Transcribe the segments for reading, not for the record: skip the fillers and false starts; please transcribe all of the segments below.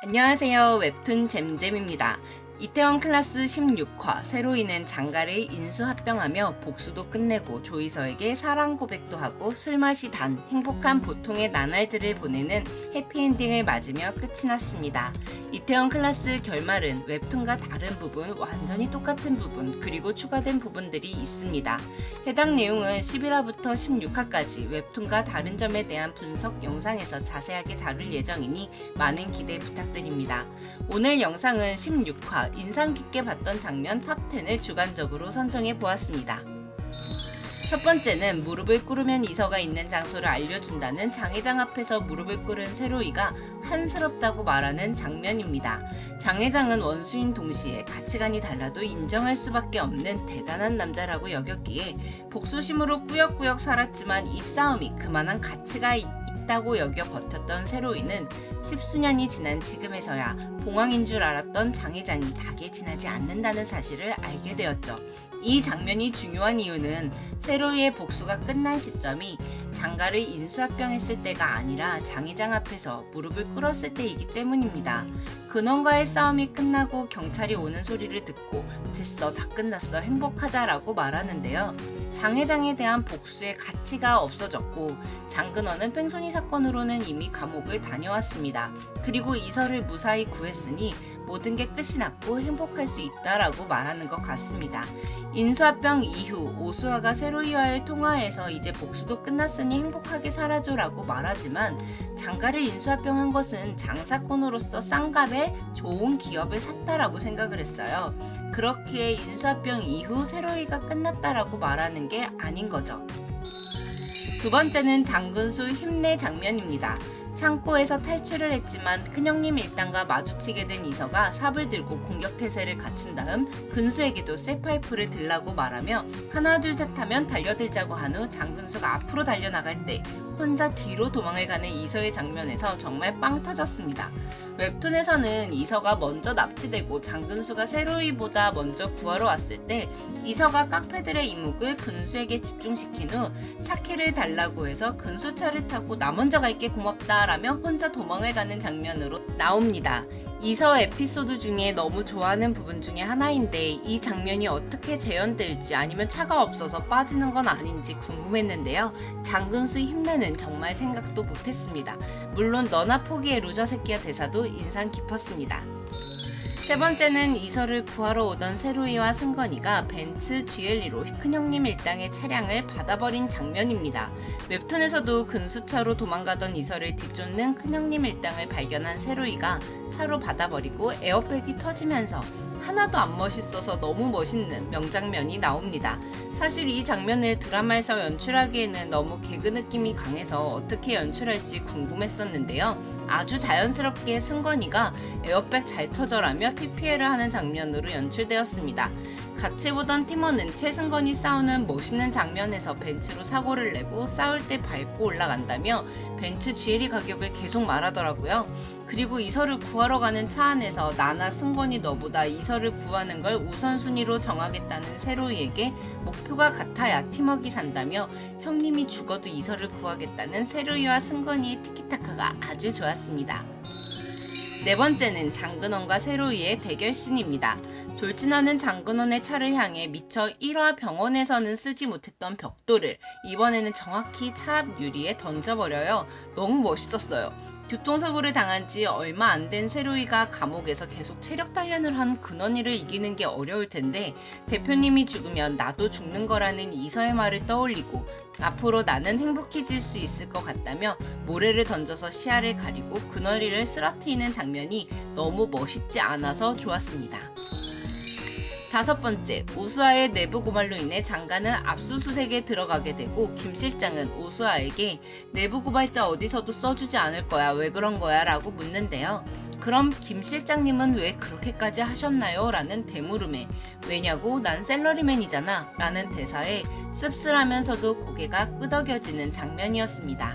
안녕하세요. 웹툰 잼잼입니다. 이태원 클라스 16화 세로이는 장가를 인수합병하며 복수도 끝내고 조이서에게 사랑 고백도 하고 술맛이 단 행복한 보통의 나날들을 보내는 해피엔딩을 맞으며 끝이 났습니다. 이태원 클라스 결말은 웹툰과 다른 부분, 완전히 똑같은 부분, 그리고 추가된 부분들이 있습니다. 해당 내용은 11화부터 16화까지 웹툰과 다른 점에 대한 분석 영상에서 자세하게 다룰 예정이니 많은 기대 부탁드립니다. 오늘 영상은 16화 인상 깊게 봤던 장면 탑10을 주관적으로 선정해 보았습니다. 첫 번째는 무릎을 꿇으면 이서가 있는 장소를 알려준다는 장회장 앞에서 무릎을 꿇은 세로이가 한스럽다고 말하는 장면입니다. 장회장은 원수인 동시에 가치관이 달라도 인정할 수밖에 없는 대단한 남자라고 여겼기에 복수심으로 꾸역꾸역 살았지만 이 싸움이 그만한 가치가 있다고 여겨 버텼던 세로이는 십수년이 지난 지금에서야 봉황인 줄 알았던 장회장이 닭에 지나지 않는다는 사실을 알게 되었죠. 이 장면이 중요한 이유는 세로이의 복수가 끝난 시점이 장가를 인수합병했을 때가 아니라 장회장 앞에서 무릎을 꿇었을 때이기 때문입니다. 근원과의 싸움이 끝나고 경찰이 오는 소리를 듣고 됐어, 다 끝났어, 행복하자라고 말하는데요. 장회장에 대한 복수의 가치가 없어졌고 장근원은 뺑소니 사건으로는 이미 감옥을 다녀왔습니다. 그리고 이서를 무사히 구했으니 모든 게 끝이 났고 행복할 수 있다라고 말하는 것 같습니다. 인수합병 이후 오수아가 세로이와의 통화에서 이제 복수도 끝났으니 행복하게 살아줘라고 말하지만 장가를 인수합병한 것은 장사꾼으로서 쌍갑에 좋은 기업을 샀다라고 생각을 했어요. 그렇기에 인수합병 이후 세로이가 끝났다라고 말하는 게 아닌 거죠. 두 번째는 장근수 힘내 장면입니다. 창고에서 탈출을 했지만 큰형님 일당과 마주치게 된 이서가 삽을 들고 공격 태세를 갖춘 다음 근수에게도 쇠파이프를 들라고 말하며 하나 둘 셋 하면 달려들자고 한 후 장근수가 앞으로 달려나갈 때 혼자 뒤로 도망을 가는 이서의 장면에서 정말 빵 터졌습니다. 웹툰에서는 이서가 먼저 납치되고 장근수가 세로이보다 먼저 구하러 왔을 때 이서가 깡패들의 이목을 근수에게 집중시킨 후 차키를 달라고 해서 근수차를 타고 나 먼저 갈게 고맙다 라며 혼자 도망을 가는 장면으로 나옵니다. 이서 에피소드 중에 너무 좋아하는 부분 중에 하나인데 이 장면이 어떻게 재현될지 아니면 차가 없어서 빠지는 건 아닌지 궁금했는데요. 장근수 힘내는 정말 생각도 못했습니다. 물론 너나 포기해 루저 새끼야 대사도 인상 깊었습니다. 세 번째는 이서를 구하러 오던 세로이와 승건이가 벤츠 GLE로 큰형님 일당의 차량을 받아버린 장면입니다. 웹툰에서도 근수차로 도망가던 이서를 뒤쫓는 큰형님 일당을 발견한 세로이가 차로 받아버리고 에어백이 터지면서 하나도 안 멋있어서 너무 멋있는 명장면이 나옵니다. 사실 이 장면을 드라마에서 연출하기에는 너무 개그 느낌이 강해서 어떻게 연출할지 궁금했었는데요. 아주 자연스럽게 승건이가 에어백 잘 터져라며 PPL을 하는 장면으로 연출되었습니다. 같이 보던 팀원은 최승건이 싸우는 멋있는 장면에서 벤츠로 사고를 내고 싸울 때 밟고 올라간다며 벤츠 GLE 가격을 계속 말하더라고요. 그리고 이서를 구하러 가는 차 안에서 나나 승건이 너보다 이서를 구하는 걸 우선순위로 정하겠다는 세로이에게 목표가 같아야 팀워크가 산다며 형님이 죽어도 이서를 구하겠다는 세로이와 승건이의 티키타카가 아주 좋았습니다. 네 번째는 장근원과 세로이의 대결씬입니다. 돌진하는 장근원의 차를 향해 미처 1화 병원에서는 쓰지 못했던 벽돌을 이번에는 정확히 차 앞 유리에 던져버려요. 너무 멋있었어요. 교통사고를 당한 지 얼마 안 된 세로이가 감옥에서 계속 체력 단련을 한 근원이를 이기는 게 어려울 텐데 대표님이 죽으면 나도 죽는 거라는 이서의 말을 떠올리고 앞으로 나는 행복해질 수 있을 것 같다며 모래를 던져서 시야를 가리고 근원이를 쓰러뜨리는 장면이 너무 멋있지 않아서 좋았습니다. 다섯 번째, 오수아의 내부 고발로 인해 장가는 압수수색에 들어가게 되고 김 실장은 오수아에게 내부 고발자 어디서도 써주지 않을 거야, 왜 그런 거야? 라고 묻는데요. 그럼 김 실장님은 왜 그렇게까지 하셨나요? 라는 대물음에 왜냐고 난 샐러리맨이잖아 라는 대사에 씁쓸하면서도 고개가 끄덕여지는 장면이었습니다.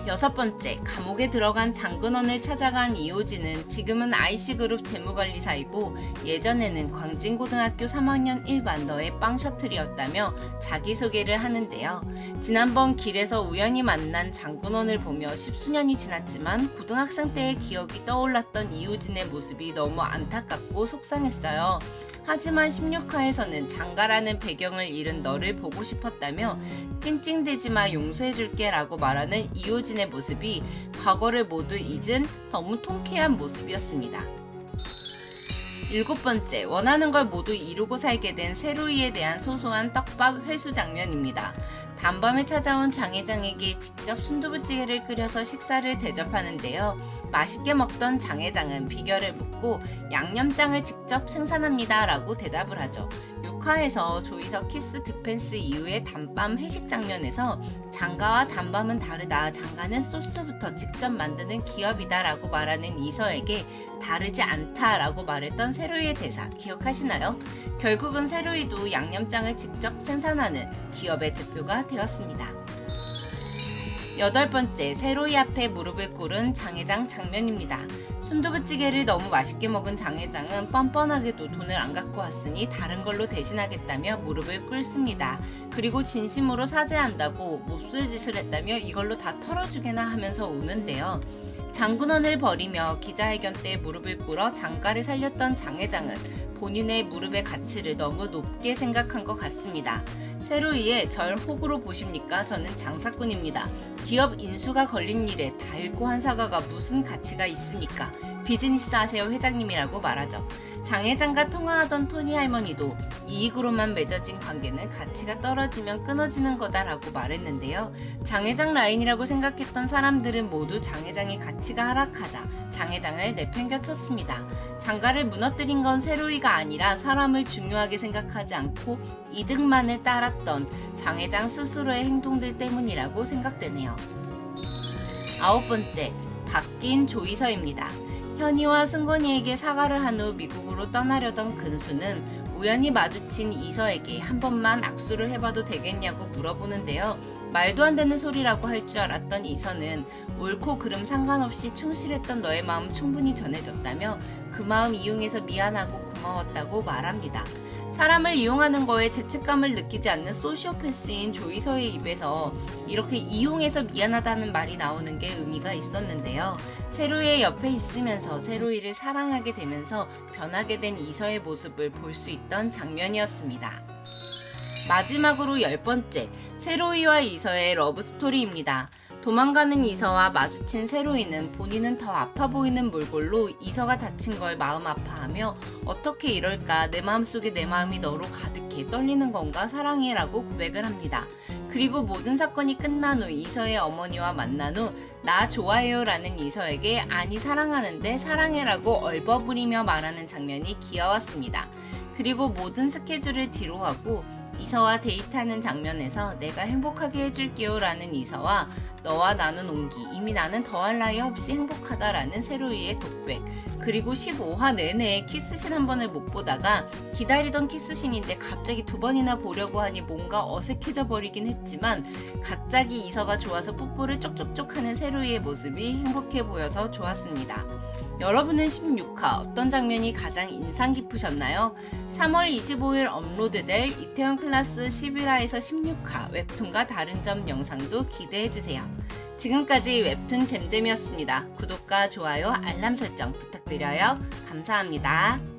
6번째, 감옥에 들어간 장근원을 찾아간 이호진은 지금은 IC그룹 재무관리사이고 예전에는 광진고등학교 3학년 1반 너의 빵 셔틀이었다며 자기소개를 하는데요. 지난번 길에서 우연히 만난 장근원을 보며 10수년이 지났지만 고등학생 때의 기억이 떠올랐던 이호진의 모습이 너무 안타깝고 속상했어요. 하지만 16화에서는 장가라는 배경을 잃은 너를 보고 싶었다며 찡찡대지마 용서해줄게 라고 말하는 이호진의 모습이 과거를 모두 잊은 너무 통쾌한 모습이었습니다. 7번째, 원하는 걸 모두 이루고 살게 된 세로이에 대한 소소한 떡밥 회수 장면입니다. 단밤에 찾아온 장회장에게 직접 순두부찌개를 끓여서 식사를 대접하는데요. 맛있게 먹던 장회장은 비결을 묻고 양념장을 직접 생산합니다 라고 대답을 하죠. 6화에서 조이석 키스 디펜스 이후의 단밤 회식 장면에서 장가와 단밤은 다르다. 장가는 소스부터 직접 만드는 기업이다 라고 말하는 이서에게 다르지 않다 라고 말했던 세로이의 대사 기억하시나요? 결국은 세로이도 양념장을 직접 생산하는 기업의 대표가 되었습니다. 8번째, 세로이 앞에 무릎을 꿇은 장회장 장면입니다. 순두부찌개를 너무 맛있게 먹은 장회장은 뻔뻔하게도 돈을 안 갖고 왔으니 다른 걸로 대신하겠다며 무릎을 꿇습니다. 그리고 진심으로 사죄한다고 몹쓸 짓을 했다며 이걸로 다 털어주게나 하면서 우는데요. 장군원을 버리며 기자회견 때 무릎을 꿇어 장가를 살렸던 장회장은 본인의 무릎의 가치를 너무 높게 생각한 것 같습니다. 세로이의 절 호구로 보십니까? 저는 장사꾼입니다. 기업 인수가 걸린 일에 달고 한 사과가 무슨 가치가 있습니까? 비즈니스 하세요 회장님이라고 말하죠. 장 회장과 통화하던 토니 할머니도 이익으로만 맺어진 관계는 가치가 떨어지면 끊어지는 거다라고 말했는데요. 장 회장 라인이라고 생각했던 사람들은 모두 장 회장의 가치가 하락하자 장 회장을 내팽겨쳤습니다. 장가를 무너뜨린 건 세로이가 아니라 사람을 중요하게 생각하지 않고 이득만을 따랐던 장 회장 스스로의 행동들 때문이라고 생각되네요. 9번째, 바뀐 조이서입니다. 현이와 승건이에게 사과를 한 후 미국으로 떠나려던 근수는 우연히 마주친 이서에게 한 번만 악수를 해봐도 되겠냐고 물어보는데요. 말도 안 되는 소리라고 할 줄 알았던 이서는 옳고 그름 상관없이 충실했던 너의 마음 충분히 전해졌다며 그 마음 이용해서 미안하고 고마웠다고 말합니다. 사람을 이용하는 거에 죄책감을 느끼지 않는 소시오패스인 조이서의 입에서 이렇게 이용해서 미안하다는 말이 나오는 게 의미가 있었는데요. 세로이의 옆에 있으면서 세로이를 사랑하게 되면서 변하게 된 이서의 모습을 볼 수 있던 장면이었습니다. 마지막으로 10번째, 세로이와 이서의 러브스토리입니다. 도망가는 이서와 마주친 세로이는 본인은 더 아파 보이는 몰골로 이서가 다친 걸 마음 아파하며 어떻게 이럴까 내 마음속에 내 마음이 너로 가득해 떨리는 건가 사랑해 라고 고백을 합니다. 그리고 모든 사건이 끝난 후 이서의 어머니와 만난 후 나 좋아해요 라는 이서에게 아니 사랑하는데 사랑해 라고 얼버무리며 말하는 장면이 귀여웠습니다. 그리고 모든 스케줄을 뒤로하고 이서와 데이트하는 장면에서 내가 행복하게 해줄게요 라는 이서와 너와 나눈 온기 이미 나는 더할 나위 없이 행복하다 라는 세로이의 독백, 그리고 15화 내내 키스신 한 번을 못 보다가 기다리던 키스신인데 갑자기 2번이나 보려고 하니 뭔가 어색해져 버리긴 했지만 갑자기 이서가 좋아서 뽀뽀를 쪽쪽쪽 하는 세로이의 모습이 행복해 보여서 좋았습니다. 여러분은 16화 어떤 장면이 가장 인상 깊으셨나요? 3월 25일 업로드될 이태원 클라스 11화에서 16화 웹툰과 다른 점 영상도 기대해주세요. 지금까지 웹툰 잼잼이었습니다. 구독과 좋아요, 알람 설정 부탁드려요. 감사합니다.